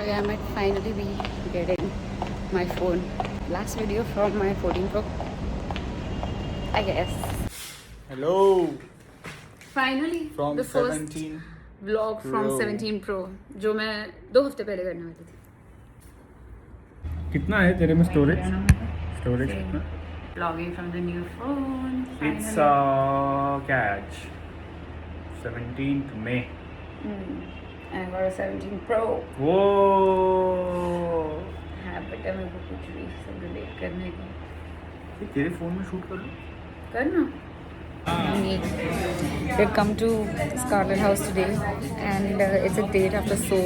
Okay, I might finally be getting my phone. Last video from my 14 Pro, I guess. Hello Finally, from the first 17 vlog from Pro. 17 Pro, जो मैं 2 हफ्ते पहले करने वाली थी. कितना है तेरे में स्टोरेज कितना? Vlogging from the new phone. It's क्या है आज 17th May. I got a 17 Pro. वो हाँ, बेटा मेरे को कुछ भी सब रिलेट करने का. तेरे फोन में शूट कर लो. करना. We've come to Scarlet House today, and it's a date after so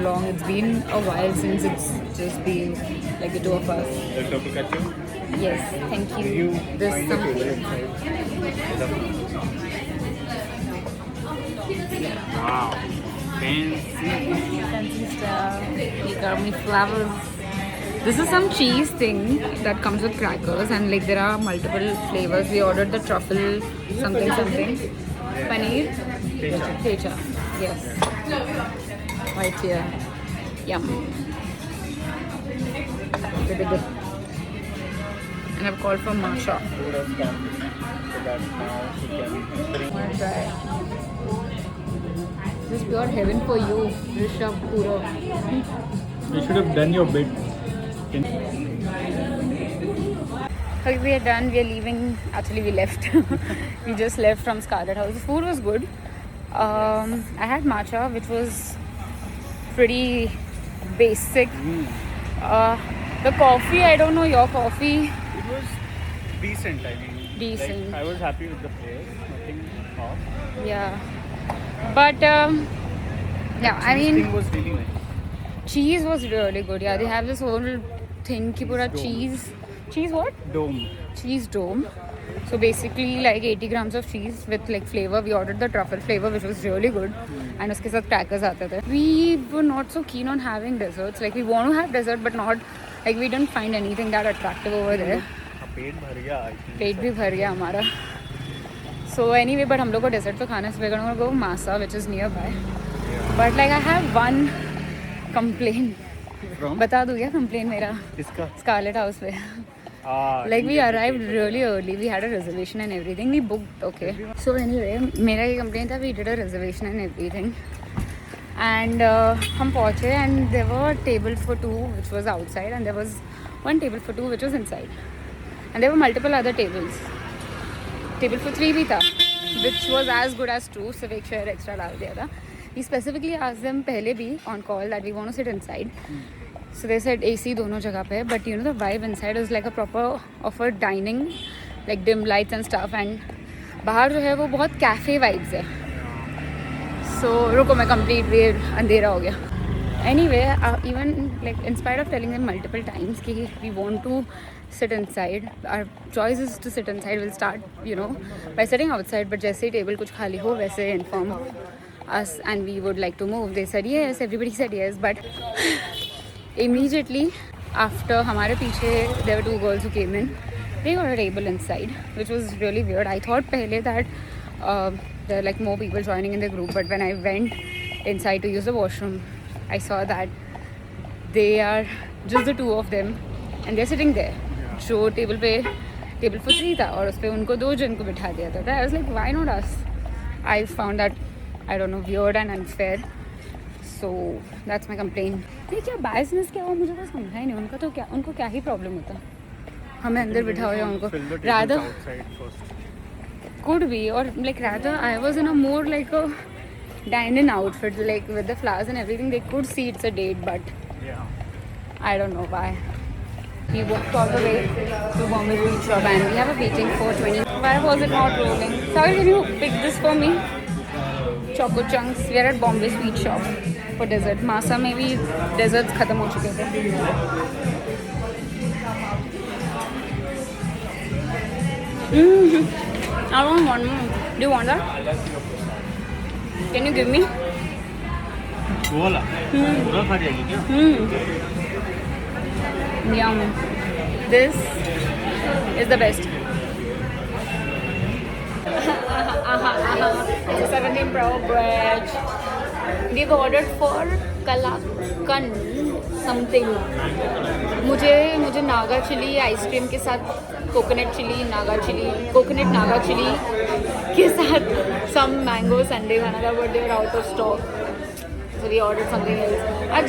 long. It's been a while since it's just been like the two of us. Yes, thank you. There's some Wow, fancy stuff. You got me flowers. This is some cheese thing that comes with crackers, and like there are multiple flavors. We ordered the truffle something. Paneer. Techa. Yes. Right here. Yum. Really good. And I've called for matcha. Wanna try? This is pure heaven for you, Rishabh Puro. You should have done your bit. Okay, we are done. We are leaving. Actually, we left. We just left from Scarlet House. The food was good. I had matcha, which was pretty basic. The coffee, I don't know your coffee. It was decent. I mean, Decent. Like, I was happy with the flavor. Nothing off. Yeah. But yeah, I mean, Thing was really nice. cheese was really good. Yeah, they have this whole thing ki pura cheese what? Dome. Cheese dome. So basically like 80 grams of cheese with like flavor. We ordered the truffle flavor, which was really good. And uske sath crackers aate the. We were not so keen on having desserts. Like we want to have dessert, but not like we didn't find anything that attractive over there. पेट भर गया. पेट भी भर गया हमारा. So anyway, but हम लोग को dessert तो खाना है. So we're gonna go Masa, which is nearby. But like I have one complaint. From? बता दूँ क्या complaint मेरा? किसका? Scarlet House पे. Like we arrived really early. We had a reservation and everything. We booked, okay. So anyway, मेरा ये complaint था. We did a reservation and everything. And हम पहुँचे and there were tables for two which was outside, and there was one table for two which was inside. And there were multiple other tables. Table for three भी था, which was as good as two. सिर्फ एक chair extra डाल दिया था. We specifically asked them पहले भी on call that we want to sit inside. So they said AC दोनों जगह पे, but you know the vibe inside is like a proper of a dining, like dim lights and stuff, and बाहर जो है वो बहुत cafe vibes है. So रुको मैं complete way अंधेरा हो गया. Anyway, even like in spite of telling them multiple times कि we want to sit inside, our choice is to sit inside. We'll start, you know, by sitting outside. But जैसे ही table कुछ खाली हो वैसे inform us and we would like to move. They said yes. Everybody said yes, but immediately after हमारे पीछे there were two girls who came in. They got a table inside, which was really weird. I thought पहले that there are like more people joining in the group, but when I went inside to use the washroom, I saw that they are just the two of them and they're sitting there. जो table for three था और उस पे उनको दो जन को बिठा दिया था. I was like, why not us? I found that, I don't know, weird and unfair. So that's my complaint. ये क्या biasness क्या हुआ मुझे तो समझा ही नहीं. उनका तो क्या, उनको क्या ही problem होता. हमें अंदर बिठाओ या उनको. Rather could be, or like rather I was in a more like a dine-in outfit, like with the flowers and everything. They could see it's a date, but Yeah. I don't know why. We walked all the way to Bombay Sweet Shop and we have a waiting for 20. Why was it not rolling? Sorry, can you pick this for me? Choco chunks. We are at Bombay Sweet Shop for dessert. Masa में भी desserts खत्म हो चुके थे. I don't want more. Do you want that? Can you give me? बोला. पूरा खा जाएगी क्या? Yum. This is the best. It's a 17 Pro bridge. we've ordered for Kalakand something. मुझे नागा चिली आइसक्रीम के साथ कोकोनट नागा चिली के साथ सम मैंगो संडे खाना था, but they are out of stock, so we order something else. आज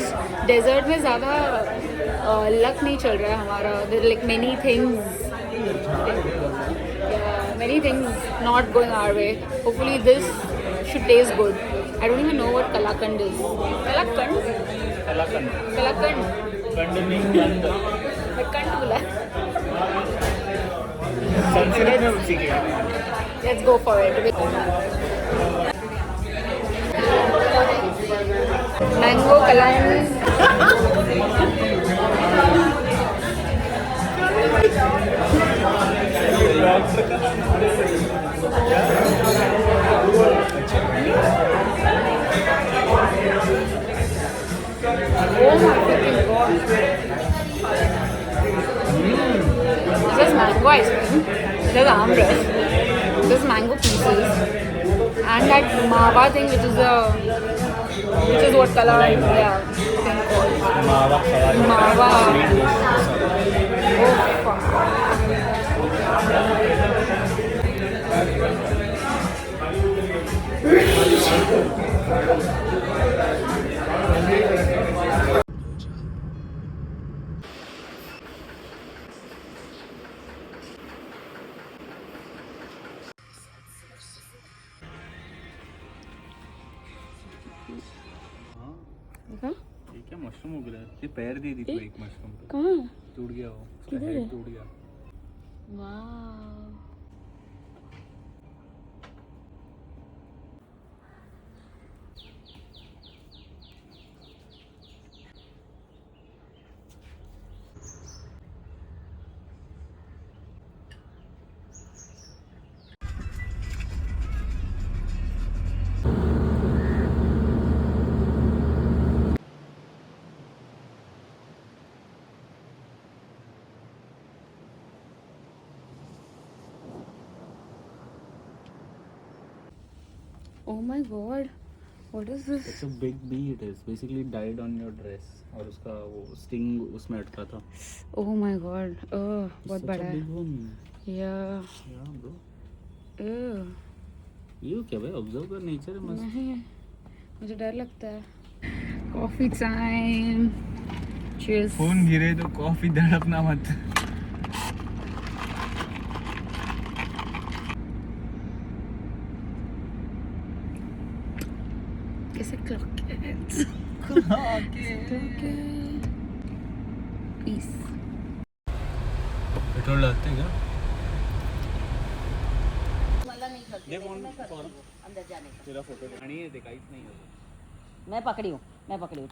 dessert में ज़्यादा लक नहीं चल रहा है हमारा. Like many things not going our way. Hopefully this should taste good. I don't even know what Kalakand is. Kalakand. कंड नहीं कंड. मैं कंड बोला. संस्कृत में उसी के. Let's go for it. Mango Kalakand. Oh my freaking god. This is mango ice cream. This is armrest. This is mango pieces. And that mava thing which is what color thing called? Mava. Oh fuck. ये क्या mushroom उग रहा है? ये पैर दे दी तू एक mushroom को. कहाँ? टूट गया वो. किधर है? टूट गया. वाह. Oh my god, what is this? It's a big bee. It is basically died on your dress. और उसका वो sting उसमें अटका था. Oh my god, बहुत बड़ा है. Big one. Yeah. Yeah, bro. ये क्या भाई? Observe कर nature है मस्त. नहीं, मुझे डर लगता है. Coffee time. Cheers. फोन गिरे तो कॉफी धड़कना मत. कैसे clockets? Peace. पेट्रोल डालते हैं क्या? अंदर जाने का. तेरा फोटो दिखानी है, दिखाई नहीं होगा. मैं पकड़ी हूँ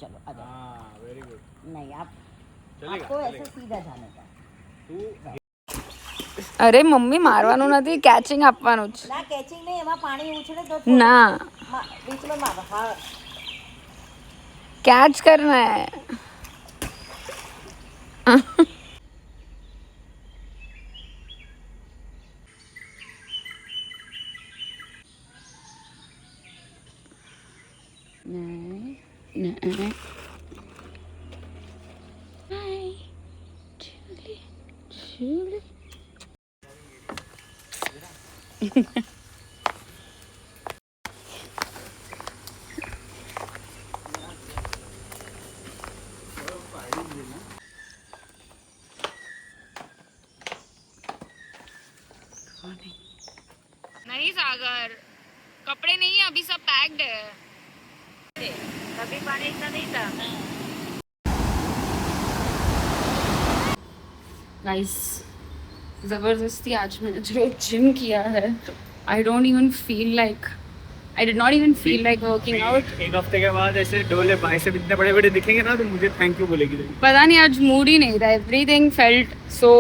चलो आ जाओ. हाँ, वेरी गुड. नहीं आप चलेगा. आपको ऐसे सीधा जाने का. तू અરે મમ્મી મારવાનું નથી, કેચિંગ આપવાનું છે. ના કેચિંગ નહીં, એમાં પાણી ઉછળે તો ના, बीच में मार. हाँ कैच करना है. नहीं नहीं. Hi, Julie. नहीं सागर, कपड़े नहीं है अभी, सब पैक्ड है. कभी पानी इतना नहीं था. गाइस, जबरदस्ती आज मैंने जो जिम किया है, I don't even feel like, I did not even feel like working out. एक हफ्ते के बाद ऐसे डोले बाइसेप इतने बड़े बड़े दिखेंगे ना तो मुझे थैंक यू बोलेगी. पता नहीं आज मूड ही नहीं था. Everything felt so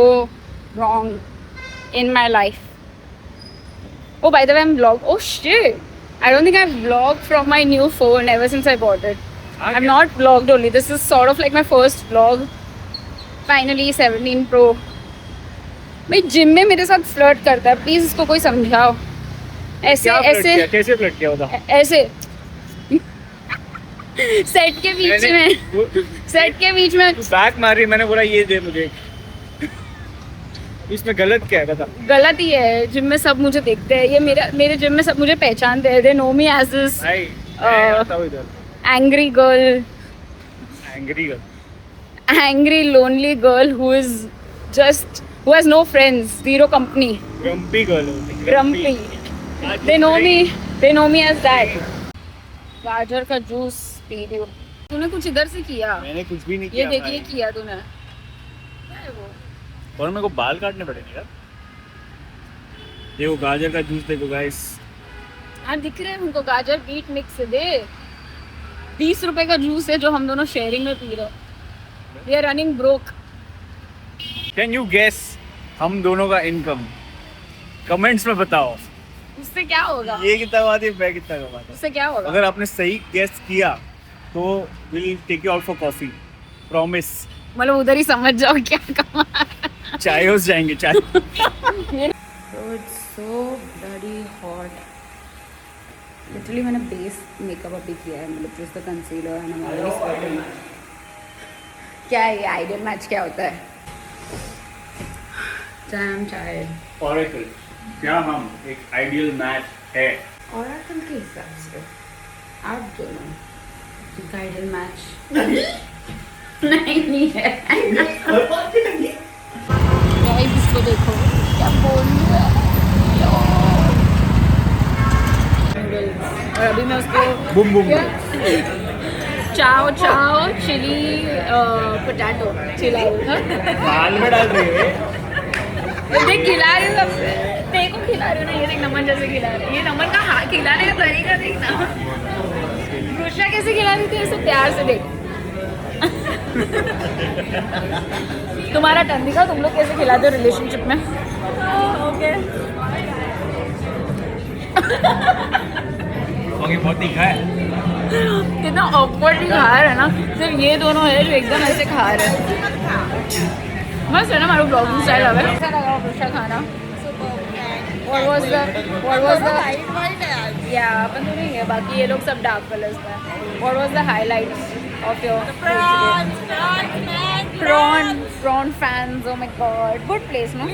wrong in my life. Oh, by the way, I'm vlog. Oh shit! I don't think I've vlogged from my new phone ever since I bought it. I'm not vlogged only. This is sort of like my first vlog. Finally, 17 Pro. भाई gym में मेरे साथ flirt करता है. Please इसको कोई समझाओ. ऐसे ऐसे कैसे फ्लर्ट किया होता? ऐसे सेट के बीच में बैक मारी, मैंने बोला ये दे मुझे। इसमें गलत क्या है बता? गलत ही है, जिम में सब मुझे देखते हैं, ये मेरे जिम में सब मुझे पहचानते हैं, they know me as this angry girl, angry lonely girl who has no friends, zero company, grumpy girl, grumpy. they know me as that. गाजर का जूस पी रही हूँ। तूने कुछ इधर से किया? मैंने कुछ भी नहीं ये किया। देखिए किया तूने, क्या है वो? और मेरे को बाल काटने पड़ेंगे यार। देखो गाजर का जूस देखो गाइस। हाँ दिख रहे हैं उनको, गाजर बीट मिक्स दे। 20 रुपए का जूस है जो हम दोनों शेयरिंग में पी रहे हैं। We are running broke. Can you guess हम दोनों का इनकम? कमेंट्स में बताओ। उससे क्या होगा? ये कितना कमाती है, मैं कितना कमाता हूँ। उससे क्या होगा? अगर आपने सही गेस किया तो we'll take you out for coffee. Promise. मतलब उधर ही समझ जाओ क्या कमा। चाय हाउस जाएंगे चाय। So it's so bloody hot. Literally मैंने बेस मेकअप अभी किया है, मतलब just the concealer and I'm already sweating. क्या है ये आइडियल मैच क्या होता है? Damn tired. Oracle, क्या हम एक आइडियल मैच है? Oracle के हिसाब से आप दोनों एक आइडियल मैच नहीं है। गाइस इसको देखो क्या बोल रही है। और अभी मैं उसको बुम बुम चाओ चिली पोटैटो खिला रही हूँ। दाल में डाल रही है। देख खिला रही हूँ सबसे, देखो खिला रही हूँ ना, ये देख नमन जैसे खिला रही है। ये नमन का हाथ खिलाने का तरीका देखना। गुस्सा कैसे खिला रही थी ऐसे प्यार से, देख। तुम्हारा टर्न दिखा, तुम लोग कैसे खिलाते हो रिलेशनशिप में? ओके बहुत तीखा है। कितना ऑकवर्डली खा रहा है ना, सिर्फ ये दोनों है जो एकदम ऐसे खा रहे हैं। मस्त है ना हमारा ब्लॉगिंग स्टाइल। अब कैसा लगा गुस्सा खाना? What was the yeah, अपन तो नहीं है, बाकी ये लोग सब डार्क कलर्स में। What was the highlights of your prawn fans? Oh my god, good place, no?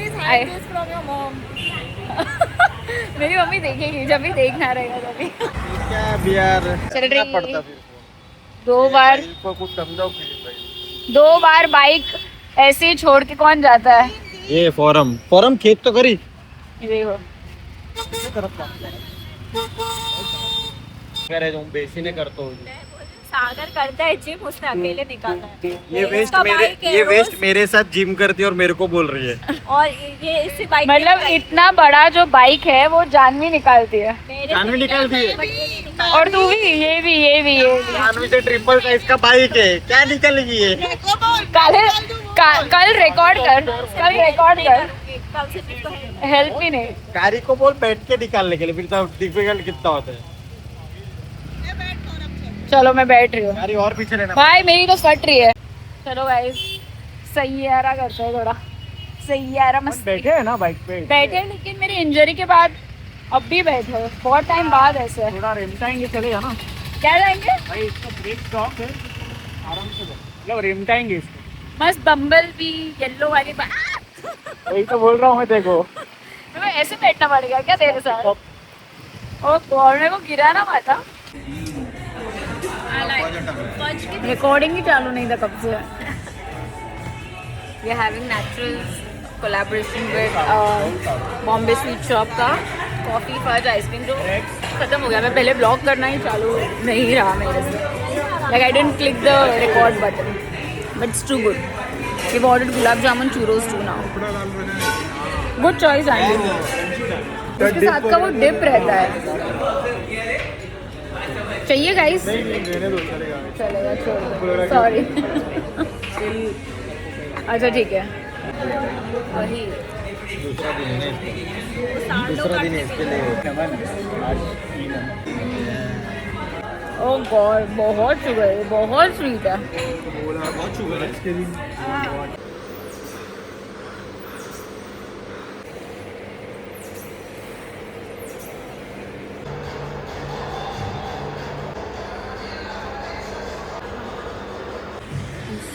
मेरी मम्मी देखेगी जब भी देखना रहेगा तभी। क्या यार चल रही पड़ता फिर दो बार बाइक ऐसे ही छोड़ के कौन जाता है? ये फॉरम खेत तो करी। ये देखो करे तुम बेसी ने करतो सागर करता है जिम, उसने अकेले निकाला है। ये वेस्ट मेरे साथ जिम करती है और मेरे को बोल रही है। और ये इसी बाइक मतलब इतना बड़ा जो बाइक है वो जानवी निकालती है। जानवी निकालती है और तू भी ये भी जानवी से ट्रिपल साइज का बाइक है, क्या निकलेगी ये? कल रिकॉर्ड कर हेल्प ही नहीं। गाड़ी को बोल बैठ के निकालने के लिए, फिर तो डिफिकल्ट कितना होता है। चलो मैं बैठ रही हूँ। गाड़ी और पीछे लेना भाई मेरी तो फट रही है। चलो गाइस सैयारा करते हैं थोड़ा, सैयारा मस्त। बैठे है ना बाइक पे? बैठे लेकिन मेरी इंजरी के बाद अब भी बैठे, बहुत टाइम बाद ऐसे। थोड़ा रेमटाएंगे चलेगा ना? क्या जाएंगे भाई इसका ब्रेक स्टॉप है, आराम से मतलब रेमटाएंगे इसको। मस्त बम्बल भी येलो वाली वही तो बोल रहा हूँ मैं, देखो तुम्हें ऐसे बैठना पड़ेगा क्या तेरे साथ? ओ मेरे को गिरा ना माथा। रिकॉर्डिंग ही चालू नहीं था कब से। We are having naturals collaboration with Bombay sweet shop का कॉफ़ी फज आइसक्रीम जो ख़त्म हो गया। मैं पहले ब्लॉग करना ही चालू नहीं रहा मेरे से, like I didn't click the record button, but it's too good. We ordered gulab jamun churros too now. Good choice aunty. उसके साथ का वो डिप रहता है। चाहिए गाइस? चलेगा छोड़, सॉरी। अच्छा ठीक है। वही दूसरा दिन है इसके लिए। ओह गॉड बहुत शुगर है, बहुत स्वीट है। बहुत शुगर है इसके लिए।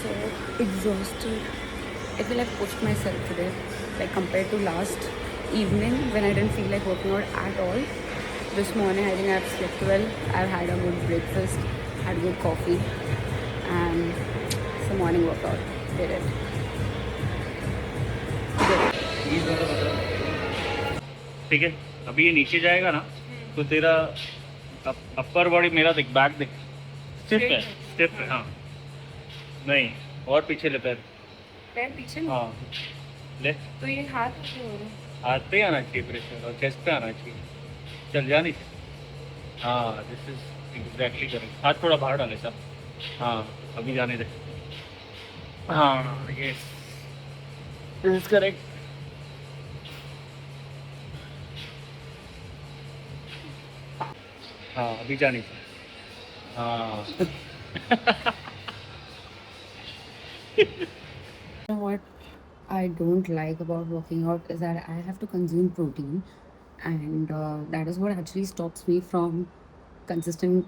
so exhausted. I feel I've pushed myself today, like compared to last evening when I didn't feel like working out at all. This morning I think I've slept well. I've had a good breakfast, had good coffee, and some morning workout. Did it. ठीक है, अभी ये नीचे जाएगा ना तो तेरा upper body मेरा देख, बैक देख, स्टिफ है, स्टिफ है। हाँ नहीं, और पीछे ले पैर, पैर पीछे में? हाँ ले, तो ये हाथ क्यों हो रहा है? हाथ पे आना चाहिए प्रेशर और चेस्ट पे आना चाहिए। चल जा नीचे। हाँ, दिस इज एग्जैक्टली करेक्ट। हाथ थोड़ा बाहर डाले सब। हाँ अभी जाने दे। हाँ यस, दिस इज करेक्ट। हाँ अभी जा नीचे। हाँ You know what I don't like about working out is that I have to consume protein, and that is what actually stops me from consistent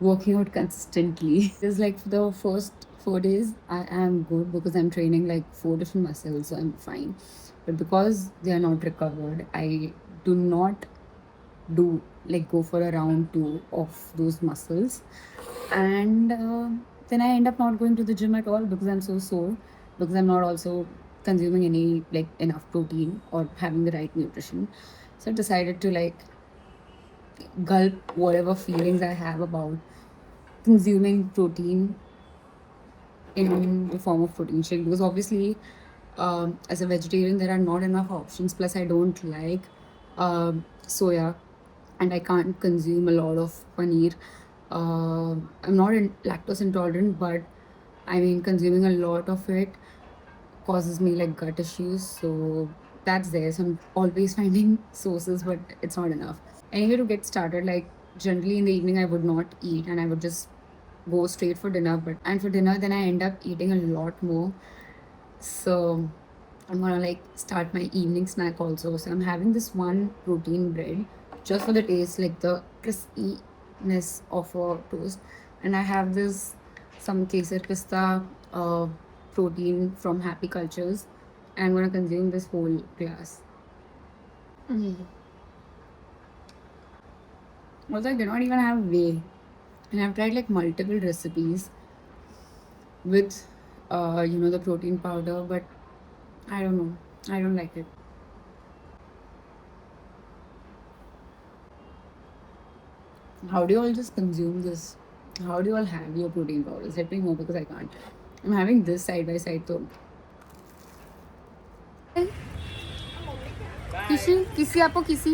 working out consistently. It's like for the first 4 days I am good because I'm training like 4 different muscles, so I'm fine. But because they are not recovered, I do not do like go for a round two of those muscles, and then I end up not going to the gym at all because I'm so sore, because I'm not also consuming any like enough protein or having the right nutrition. So I decided to like gulp whatever feelings I have about consuming protein in the form of protein shake, because obviously as a vegetarian there are not enough options, plus I don't like soya, and I can't consume a lot of paneer. I'm not lactose intolerant, but I mean consuming a lot of it causes me like gut issues, so that's there. So I'm always finding sources, but it's not enough. Anyway, to get started, like generally in the evening I would not eat and I would just go straight for dinner, and for dinner then I end up eating a lot more. So I'm gonna like start my evening snack also. So I'm having this one protein bread just for the taste, like the crispiness of a toast, and I have this some kesar pista protein from Happy Cultures. I'm gonna consume this whole glass. Also, I do not even have whey, and I've tried like multiple recipes with the protein powder, but I don't know, I don't like it. How do you all just consume this? How do you all have your protein powders? Let me know, because I can't. I'm having this side by side though. किसी आपको किसी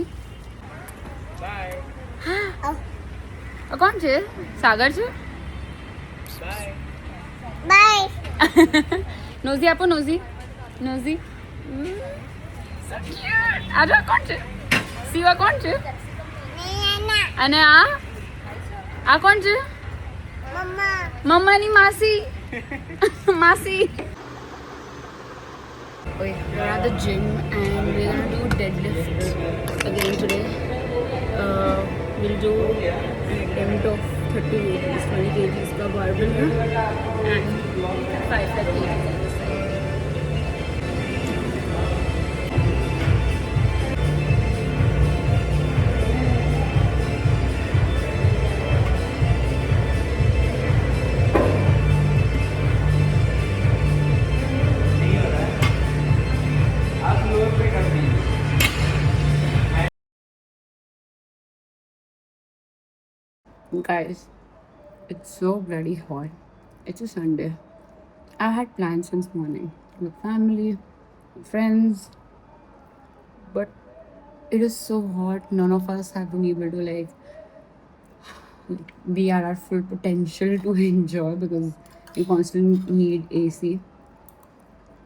bye कौन છે સાગર છે bye નોઝી આપો નોઝી નોઝી આજો કોણ છે શિવા કોણ છે અને આ કોણ છે મમ્માની માસી માસી. Wait, we're at the gym and we're gonna do deadlifts again today. We'll do an attempt of 30 kgs, 20 kgs का barbell and 5 kgs on the side. Guys, it's so bloody hot. It's a Sunday. I had plans since morning with family, friends, but it is so hot. None of us have been able to like be at our full potential to enjoy because we constantly need AC.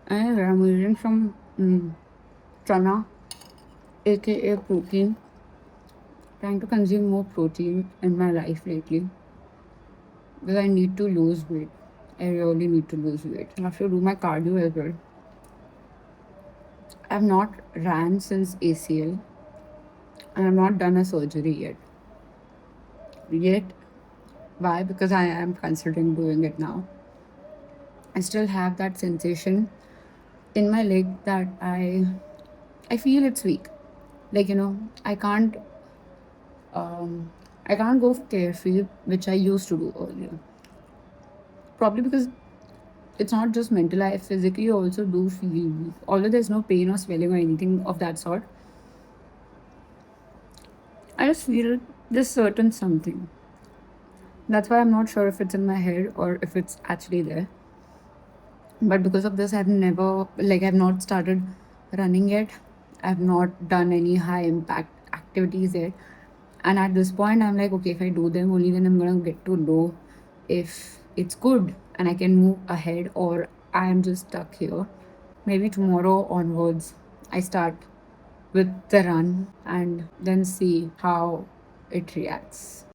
And I'm eating some chana, aka protein. Trying to consume more protein in my life lately because I need to lose weight. I really need to lose weight. I have to do my cardio as well. I've not ran since ACL and I've not done a surgery yet. Why? Because I am considering doing it now. I still have that sensation in my leg that I feel it's weak. Like, you know, um I can't go carefree, which I used to do earlier. Probably because it's not just mental, I physically also do feel weak. Although there's no pain or swelling or anything of that sort, I just feel this certain something. That's why I'm not sure if it's in my head or if it's actually there. But because of this, I've not started running yet. I've not done any high impact activities yet. And at this point, I'm like, okay, if I do them, only then I'm gonna get to know if it's good and I can move ahead or I am just stuck here. Maybe tomorrow onwards, I start with the run and then see how it reacts.